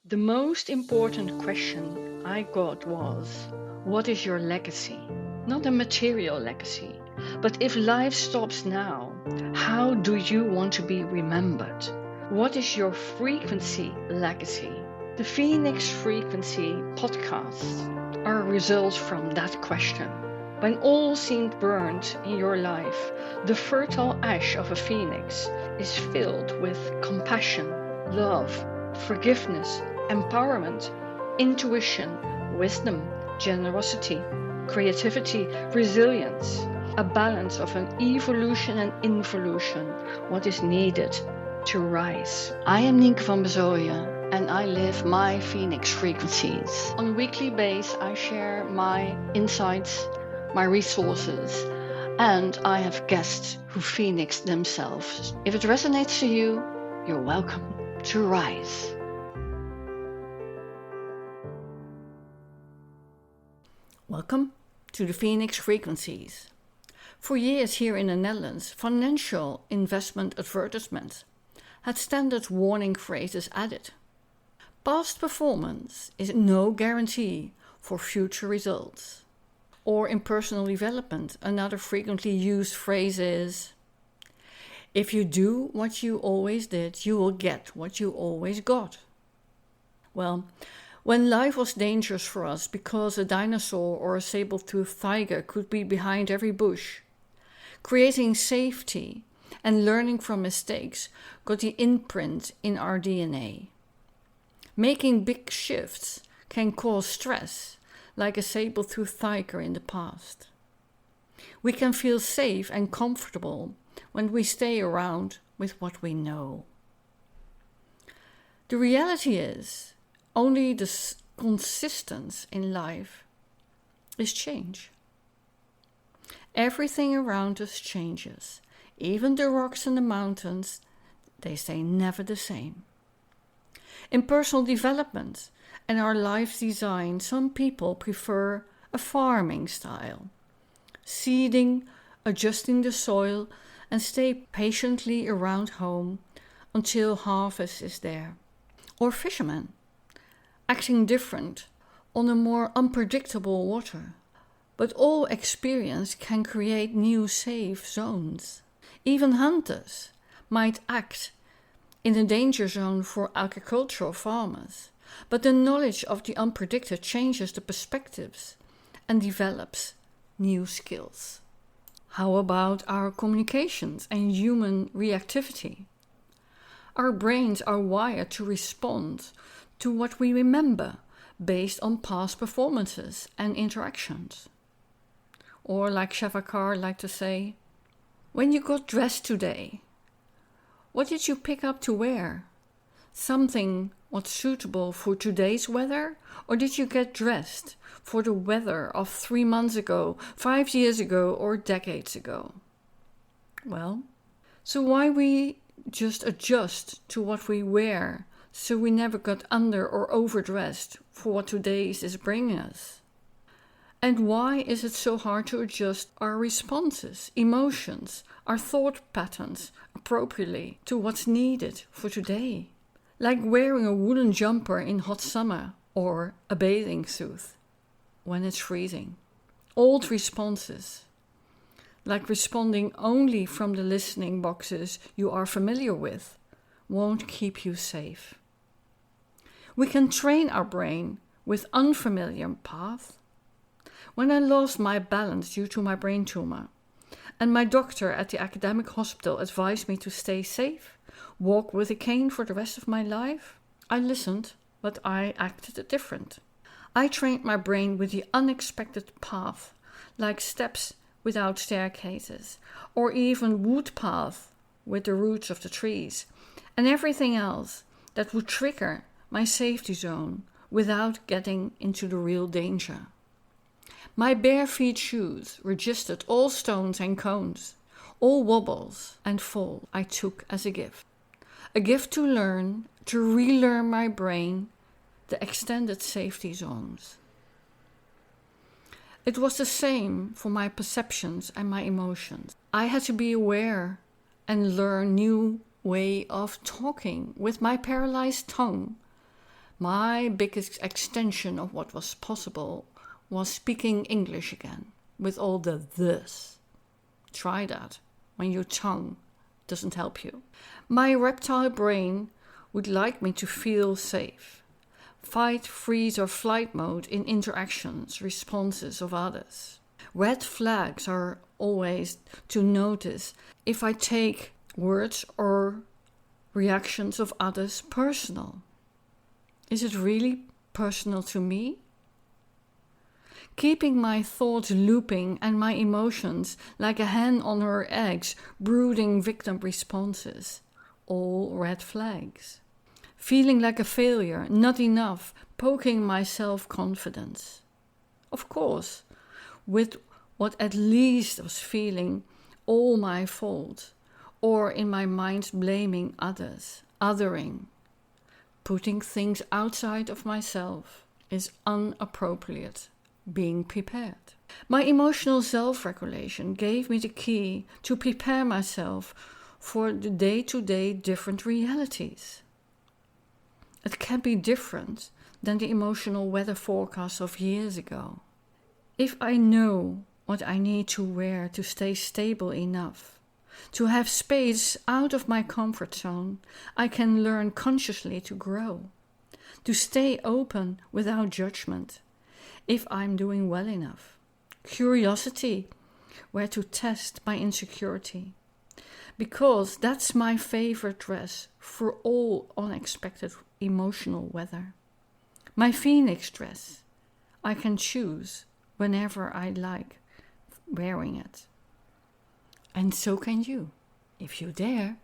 The most important question I got was, what is your legacy? Not a material legacy, but if life stops now, how do you want to be remembered? What is your frequency legacy? The Phoenix Frequency podcasts are results from that question. When all seemed burnt in your life, the fertile ash of a phoenix is filled with compassion, love, forgiveness, empowerment, intuition, wisdom, generosity, creativity, resilience, a balance of an evolution and involution, what is needed to rise. I am Nienke van Bezooijen and I live my Phoenix frequencies. On a weekly basis, I share my insights, my resources, and I have guests who Phoenix themselves. If it resonates to you, you're welcome to rise. Welcome to the Phoenix Frequencies. For years here in the Netherlands, financial investment advertisements had standard warning phrases added. Past performance is no guarantee for future results. Or in personal development, another frequently used phrase is, if you do what you always did, you will get what you always got. Well, when life was dangerous for us because a dinosaur or a saber-toothed tiger could be behind every bush, creating safety and learning from mistakes got the imprint in our DNA. Making big shifts can cause stress, like a saber-toothed tiger in the past. We can feel safe and comfortable when we stay around with what we know. The reality is, only the consistence in life is change. Everything around us changes. Even the rocks and the mountains, they stay never the same. In personal development and our life design, some people prefer a farming style. Seeding, adjusting the soil, and stay patiently around home until harvest is there. Or fishermen, acting different on a more unpredictable water. But all experience can create new safe zones. Even hunters might act in a danger zone for agricultural farmers, but the knowledge of the unpredicted changes the perspectives and develops new skills. How about our communications and human reactivity? Our brains are wired to respond to what we remember based on past performances and interactions. Or like Shavakar liked to say, when you got dressed today, what did you pick up to wear? Something what's suitable for today's weather? Or did you get dressed for the weather of 3 months ago, 5 years ago, or decades ago? Well, so why we just adjust to what we wear so we never got under or overdressed for what today's is bringing us? And why is it so hard to adjust our responses, emotions, our thought patterns appropriately to what's needed for today? Like wearing a woolen jumper in hot summer or a bathing suit when it's freezing. Old responses, like responding only from the listening boxes you are familiar with, won't keep you safe. We can train our brain with unfamiliar paths. When I lost my balance due to my brain tumor, and my doctor at the academic hospital advised me to stay safe, walk with a cane for the rest of my life, I listened, but I acted different. I trained my brain with the unexpected path, like steps without staircases, or even wood paths with the roots of the trees, and everything else that would trigger my safety zone without getting into the real danger. My bare feet shoes registered all stones and cones, all wobbles and fall I took as a gift. A gift to learn, to relearn my brain, the extended safety zones. It was the same for my perceptions and my emotions. I had to be aware and learn new way of talking with my paralyzed tongue, My biggest extension of what was possible was speaking English again, with all the this. Try that when your tongue doesn't help you. My reptile brain would like me to feel safe. Fight, freeze, or flight mode in interactions, responses of others. Red flags are always to notice if I take words or reactions of others personal. Is it really personal to me? Keeping my thoughts looping and my emotions like a hen on her eggs, brooding victim responses. All red flags. Feeling like a failure, not enough, poking my self-confidence. Of course, with what at least was feeling all my fault, or in my mind blaming others, othering. Putting things outside of myself is inappropriate. Being prepared. My emotional self-regulation gave me the key to prepare myself for the day-to-day different realities. It can be different than the emotional weather forecast of years ago. If I know what I need to wear to stay stable enough, to have space out of my comfort zone, I can learn consciously to grow, to stay open without judgment. If I'm doing well enough. Curiosity, where to test my insecurity. Because that's my favorite dress for all unexpected emotional weather. My Phoenix dress. I can choose whenever I like wearing it. And so can you, if you dare.